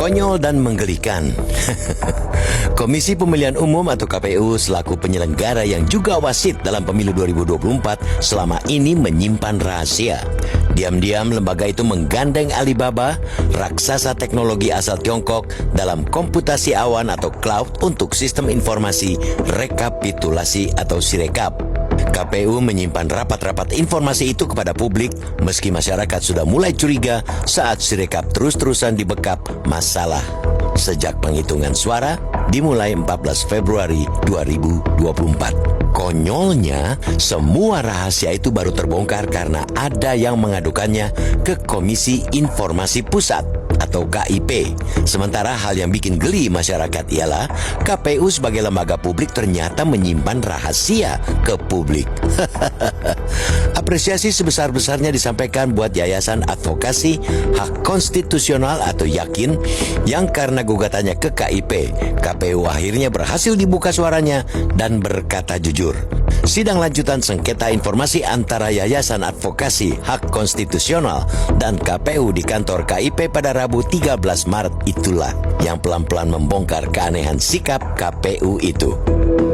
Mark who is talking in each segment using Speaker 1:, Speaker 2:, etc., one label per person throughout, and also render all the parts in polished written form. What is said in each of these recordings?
Speaker 1: Konyol dan menggelikan. Komisi Pemilihan Umum atau KPU selaku penyelenggara yang juga wasit dalam pemilu 2024 selama ini menyimpan rahasia. Diam-diam lembaga itu menggandeng Alibaba, raksasa teknologi asal Tiongkok, dalam komputasi awan atau cloud untuk sistem informasi rekapitulasi atau Sirekap. KPU menyimpan rapat-rapat informasi itu kepada publik meski masyarakat sudah mulai curiga saat Sirekap terus-terusan dibekap masalah. Sejak penghitungan suara dimulai 14 Februari 2024. Konyolnya, semua rahasia itu baru terbongkar karena ada yang mengadukannya ke Komisi Informasi Pusat atau KIP. Sementara hal yang bikin geli masyarakat ialah KPU sebagai lembaga publik ternyata menyimpan rahasia ke publik. Apresiasi sebesar-besarnya disampaikan buat Yayasan Advokasi Hak Konstitusional atau Yakin yang karena gugatannya ke KIP, KPU akhirnya berhasil dibuka suaranya dan berkata jujur. Sidang lanjutan sengketa informasi antara Yayasan Advokasi Hak Konstitusional dan KPU di kantor KIP pada Rabu 13 Maret itulah yang pelan-pelan membongkar keanehan sikap KPU itu.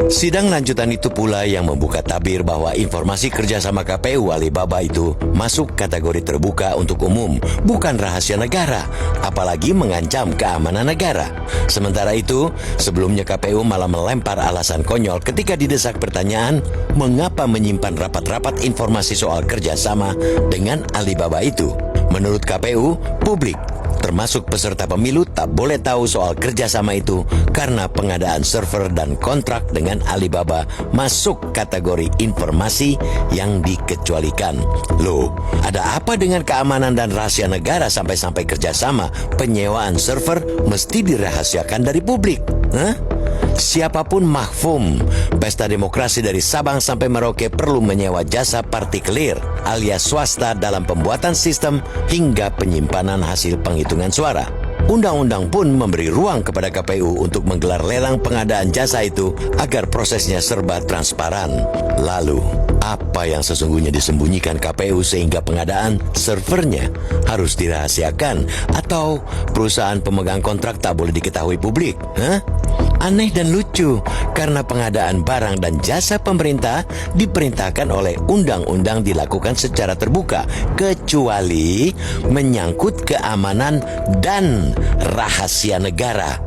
Speaker 1: Sidang lanjutan itu pula yang membuka tabir bahwa informasi kerjasama KPU Alibaba itu masuk kategori terbuka untuk umum, bukan rahasia negara, apalagi mengancam keamanan negara. Sementara itu, sebelumnya KPU malah melempar alasan konyol ketika didesak pertanyaan mengapa menyimpan rapat-rapat informasi soal kerjasama dengan Alibaba itu. Menurut KPU, publik termasuk peserta pemilu tak boleh tahu soal kerjasama itu karena pengadaan server dan kontrak dengan Alibaba masuk kategori informasi yang dikecualikan. Loh, ada apa dengan keamanan dan rahasia negara sampai-sampai kerjasama penyewaan server mesti dirahasiakan dari publik? Hah? Siapapun mahfum, pesta demokrasi dari Sabang sampai Merauke perlu menyewa jasa partikelir alias swasta dalam pembuatan sistem hingga penyimpanan hasil penghitungan suara. Undang-undang pun memberi ruang kepada KPU untuk menggelar lelang pengadaan jasa itu agar prosesnya serba transparan. Lalu, apa yang sesungguhnya disembunyikan KPU sehingga pengadaan servernya harus dirahasiakan atau perusahaan pemegang kontrak tak boleh diketahui publik? Hah? Aneh dan lucu karena pengadaan barang dan jasa pemerintah diperintahkan oleh undang-undang dilakukan secara terbuka kecuali menyangkut keamanan dan rahasia negara.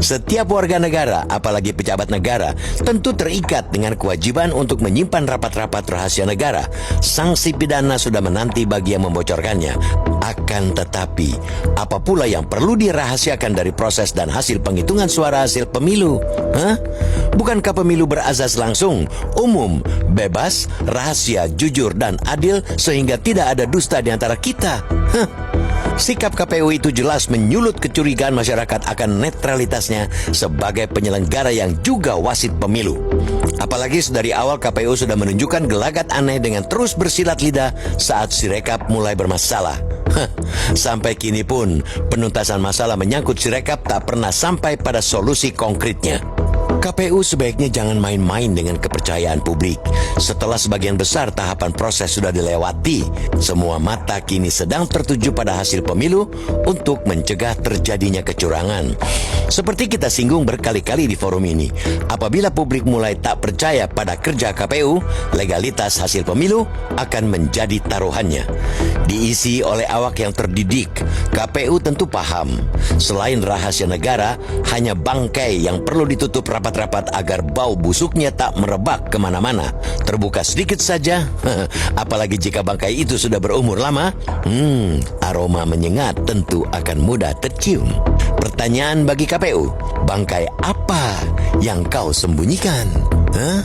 Speaker 1: Setiap warga negara, apalagi pejabat negara, tentu terikat dengan kewajiban untuk menyimpan rapat-rapat rahasia negara. Sanksi pidana sudah menanti bagi yang membocorkannya. Akan tetapi, apa pula yang perlu dirahasiakan dari proses dan hasil penghitungan suara hasil pemilu? Hah? Bukankah pemilu berazas langsung, umum, bebas, rahasia, jujur, dan adil sehingga tidak ada dusta di antara kita? Hah? Sikap KPU itu jelas menyulut kecurigaan masyarakat akan netralitasnya sebagai penyelenggara yang juga wasit pemilu. Apalagi dari awal KPU sudah menunjukkan gelagat aneh dengan terus bersilat lidah saat Sirekap mulai bermasalah. Sampai kini pun penuntasan masalah menyangkut Sirekap tak pernah sampai pada solusi konkretnya. KPU sebaiknya jangan main-main dengan kepercayaan publik. Setelah sebagian besar tahapan proses sudah dilewati, semua mata kini sedang tertuju pada hasil pemilu untuk mencegah terjadinya kecurangan. Seperti kita singgung berkali-kali di forum ini, apabila publik mulai tak percaya pada kerja KPU, legalitas hasil pemilu akan menjadi taruhannya. Diisi oleh awak yang terdidik, KPU tentu paham. Selain rahasia negara, hanya bangkai yang perlu ditutup rapat-rapat agar bau busuknya tak merebak kemana-mana. Terbuka sedikit saja, apalagi jika bangkai itu sudah berumur lama, aroma menyengat tentu akan mudah tercium. Pertanyaan bagi KPU, bangkai apa yang kau sembunyikan? Hah?